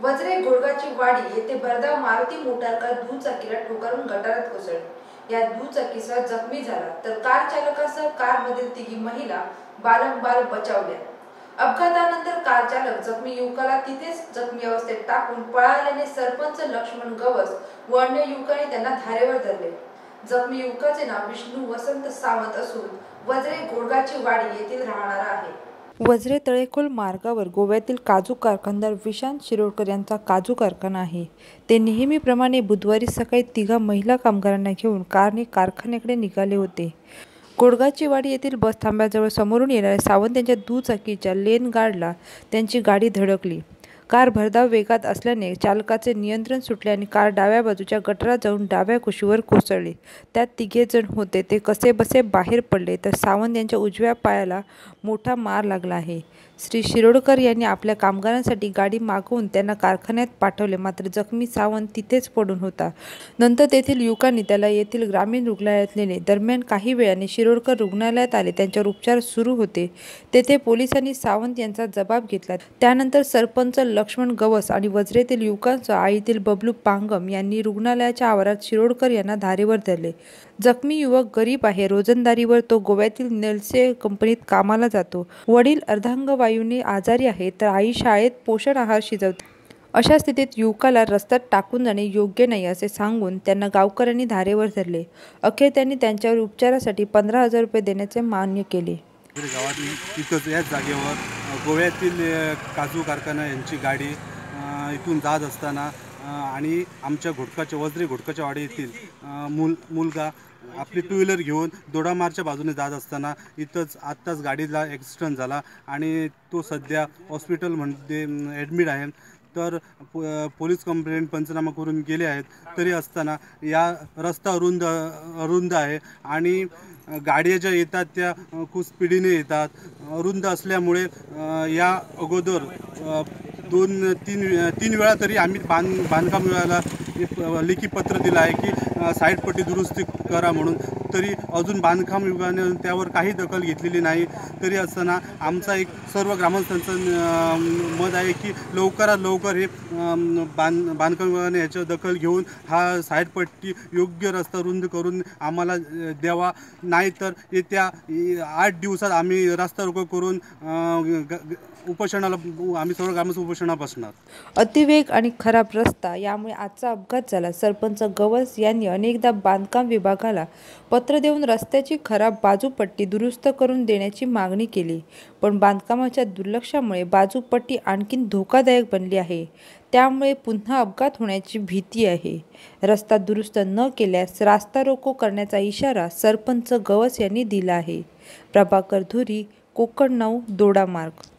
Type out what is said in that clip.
वज्रे घोडगाची वाडी येथे भरधाव मारुती मोटार कार दुचाकीला ठोकरून गटारात कोसळली। या दुचाकीसह जखमी झाला तर कार चालकासह कारमधील तिघी महिला बालंबाल बचावल्या। अपघातानंतर कार चालक जखमी युवकाला तिथेच जखमी अवस्थेत टाकून पळाल्याने सरपंच लक्ष्मण गवस व अन्य युवकांनी त्यांना धारेवर धरले। जखमी युवकाचे नाव विष्णू वसंत सावंत असून वज्रे घोडगाची वाडी येथील राहणारा आहे। वज्रे तळेखोल मार्गावर गोव्यातील काजू कारखानदार विशांत शिरोडकर यांचा काजू कारखाना आहे। ते नेहमीप्रमाणे बुधवारी सकाळी तिघा महिला कामगारांना घेऊन कारने कारखान्याकडे निघाले होते। घोडगाची वाडी येथील बस थांब्याजवळ समोरून येणाऱ्या सावंत यांच्या दुचाकीच्या लेन गार्डला त्यांची गाडी धडकली। कार भरधाव वेगात असल्याने चालकाचे नियंत्रण सुटले आणि कार डाव्या बाजूच्या गटारात जाऊन डाव्या कुशीवर कोसळली। त्यात तिघे जण होते ते कसेबसे बाहेर पडले तर सावंत यांच्या उजव्या पायाला मोठा मार लागला आहे। श्री शिरोडकर यांनी आपल्या कामगारांसाठी गाडी मागवून त्यांना कारखान्यात पाठवले, मात्र जखमी सावंत तिथेच पडून होता। नंतर तेथील युवकांनी त्याला येथील ग्रामीण रुग्णालयात नेले। दरम्यान काही वेळाने शिरोडकर रुग्णालयात आले, त्यांच्यावर उपचार सुरू होते। तेथे पोलिसांनी सावंत यांचा जबाब घेतला। त्यानंतर सरपंच लक्ष्मण गवस आणि वज्रेतील युवकांसह आळीतील बबलू पांगम यांनी रुग्णालयाच्या आवारात शिरोडकर यांना धारेवर धरले। जखमी युवक गरीब आहे, रोजंदारीवर तो गोव्यातील नेल्से कंपनीत कामाला जातो। वडील अर्धांगवायूने आजारी आहे तर आई शाळेत पोषण आहार शिजवते। अशा स्थितीत युवकाला रस्त्यात टाकून जाणे योग्य नाही असे सांगून त्यांना गावकऱ्यांनी धारेवर धरले। अखेर त्यांनी त्यांच्यावर उपचारासाठी 15,000 रुपये देण्याचे मान्य केले। तिथंच याच जागेवर गोव्यातील काजू कारखाना यांची गाडी इथून जात असताना आणि आमच्या वज्रे घोडकाच्या वाडी येथील मुलगा आपली टू व्हीलर घेऊन दोडामारच्या बाजूने जात असताना इथंच आत्ताच गाडीला ॲक्सिडेंट झाला आणि तो सध्या हॉस्पिटलमध्ये ॲडमिट आहे। तर पोलीस कंप्लेंट पंचनामा करून गेले आहेत। तरी असताना या रस्ता अरुंद आहे आणि गाड्या ज्या येतात त्या खूप स्पीडीने येतात। अरुंद असल्यामुळे या अगोदर तीन वेळा तरी आम्ही बांधकाम विभागाला लेखी पत्र दिलं आहे की साईडपट्टी दुरुस्ती करा म्हणून, तरी अजून बांधकाम विभागाने त्यावर काही दखल घेतलेली नाही। तरी असताना आमचा एक सर्व ग्रामस्थांचं मत आहे की लवकरात लवकर हे बांधकाम विभागाने याच्यावर दखल घेऊन हा साईडपट्टी योग्य रस्ता रुंद करून आम्हाला द्यावा, नाहीतर येत्या 8 दिवसात आम्ही रस्ता रोको करून उपोषणाला आम्ही सर्व ग्रामस्थ उपोषणाला बसणार। अतिवेग आणि खराब रस्ता यामुळे आजचा अपघात झाला। सरपंच गवस यांनी अनेकदा बांधकाम विभागाला पत्र देऊन रस्त्याची खराब बाजूपट्टी दुरुस्त करून देण्याची मागणी केली, पण बांधकामाच्या दुर्लक्षामुळे बाजूपट्टी आणखीन धोकादायक बनली आहे। त्यामुळे पुन्हा अपघात होण्याची भीती आहे। रस्ता दुरुस्त न केल्यास रास्ता रोको करण्याचा इशारा सरपंच गवस यांनी दिला आहे। प्रभाकर धुरी, कोकण 9, दोडामार्ग।